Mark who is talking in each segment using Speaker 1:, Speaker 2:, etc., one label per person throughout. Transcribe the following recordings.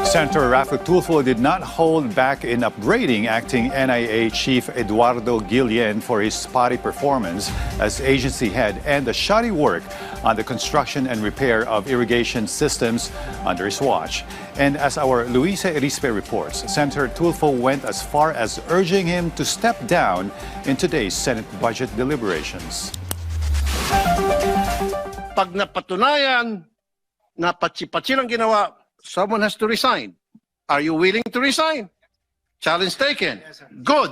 Speaker 1: Senator Raffo Tulfo did not hold back in upgrading acting NIA Chief Eduardo Guillen for his spotty performance as agency head and the shoddy work on the construction and repair of irrigation systems under his watch. And as our Luisa Erispe reports, Senator Tulfo went as far as urging him to step down in today's Senate budget deliberations.
Speaker 2: Pag napatunayan na patsi-patsi lang ginawa, someone has to resign. Are you willing to resign? Challenge taken. Good.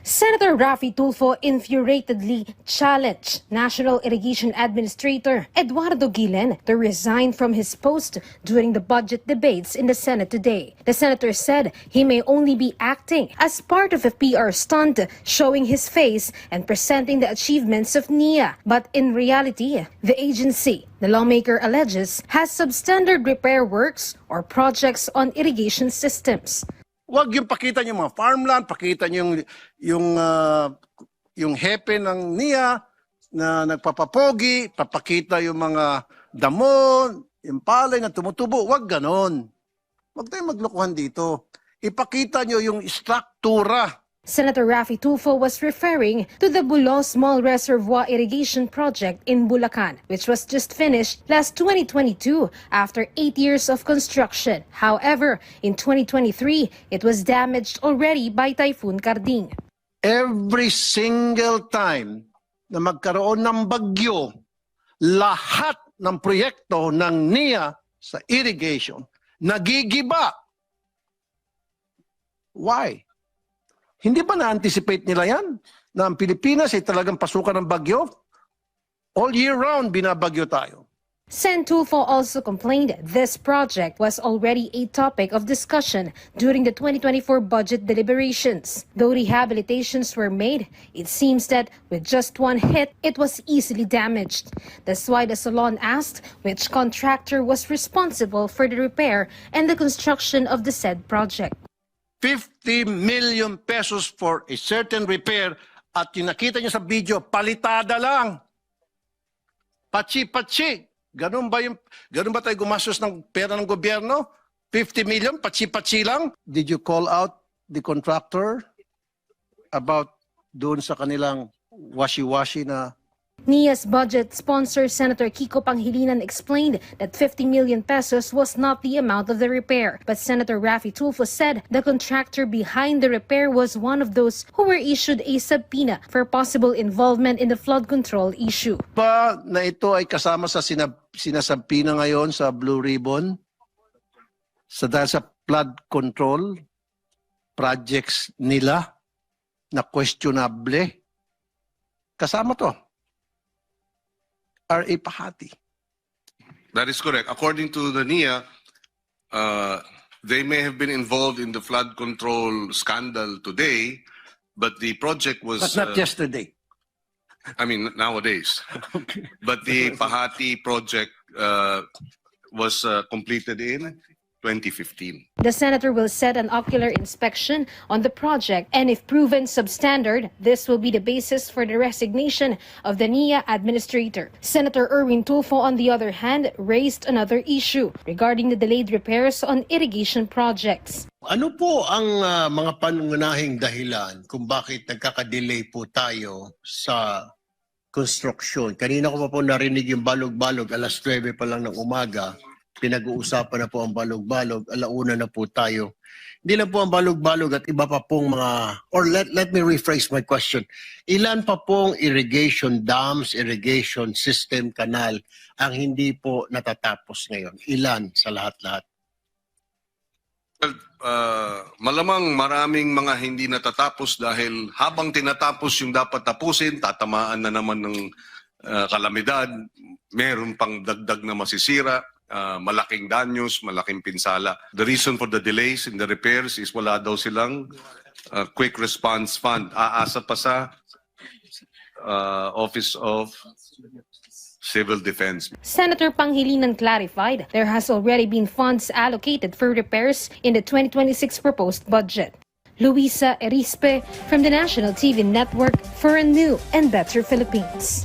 Speaker 3: Senator Raffo Tulfo infuriatedly challenged National Irrigation Administrator Eduardo Guillen to resign from his post during the budget debates in the Senate today. The senator said he may only be acting as part of a PR stunt, showing his face and presenting the achievements of NIA. But in reality, the agency, the lawmaker alleges, has substandard repair works or projects on irrigation systems.
Speaker 2: Huwag yung pakita niyo mga farmland, pakita niyo yung hepe ng NIA na nagpapapogi, papakita yung mga damo, yung palay na tumutubo. Huwag ganon. Huwag tayong maglokohan dito. Ipakita niyo yung struktura.
Speaker 3: Senator Raffo Tulfo was referring to the Bulos Small Reservoir Irrigation Project in Bulacan, which was just finished last 2022 after 8 years of construction. However, in 2023, it was damaged already by Typhoon Karding.
Speaker 2: Every single time na magkaroon ng bagyo, lahat ng proyekto ng NIA sa irrigation nagigiba. Why? Hindi ba na-anticipate nila yan? Na ang Pilipinas ay talagang pasukan ng bagyo? All year round, binabagyo tayo.
Speaker 3: Sen. Tulfo also complained this project was already a topic of discussion during the 2024 budget deliberations. Though rehabilitations were made, it seems that with just one hit, it was easily damaged. That's why the salon asked which contractor was responsible for the repair and the construction of the said project.
Speaker 2: 50 million pesos for a certain repair at yung nakita nyo sa video, palitada lang. Patsi-patsi. Ganun ba tayo gumastos ng pera ng gobyerno? 50 million, patsi-patsi lang? Did you call out the contractor about doon sa kanilang washi-washi na?
Speaker 3: NIA's budget sponsor Senator Kiko Pangilinan explained that 50 million pesos was not the amount of the repair. But Senator Raffo Tulfo said the contractor behind the repair was one of those who were issued a subpoena for possible involvement in the flood control issue.
Speaker 2: Pa na ito ay kasama sa sinasabpina ngayon sa Blue Ribbon dahil sa flood control projects nila na questionable. Kasama to. R.A. Pahati.
Speaker 4: That is correct. According to the NIA, they may have been involved in the flood control scandal today, but the project was...
Speaker 2: But not yesterday.
Speaker 4: I mean, nowadays.
Speaker 2: Okay.
Speaker 4: But the Pahati project was completed in 2015.
Speaker 3: The senator will set an ocular inspection on the project, and if proven substandard, this will be the basis for the resignation of the NIA administrator. Senator Erwin Tulfo, on the other hand, raised another issue regarding the delayed repairs on irrigation projects.
Speaker 5: Ano po ang mga pangunahing dahilan kung bakit nagkakadelay po tayo sa construction? Kanina ko pa po narinig yung balog-balog, alas 9 pa lang ng umaga. Pinag-uusapan na po ang balog-balog, alauna na po tayo. Hindi lang po ang balog-balog at iba pa pong mga, or let me rephrase my question. Ilan pa pong irrigation dams, irrigation system, kanal ang hindi po natatapos ngayon? Ilan sa lahat-lahat?
Speaker 4: Well, malamang maraming mga hindi natatapos dahil habang tinatapos yung dapat tapusin, tatamaan na naman ng kalamidad, meron pang dagdag na masisira. Malaking danyos, malaking pinsala. The reason for the delays in the repairs is wala daw silang quick response fund. Aasa pa sa Office of Civil Defense.
Speaker 3: Senator Pangilinan clarified there has already been funds allocated for repairs in the 2026 proposed budget. Luisa Erispe from the National TV Network for a new and better Philippines.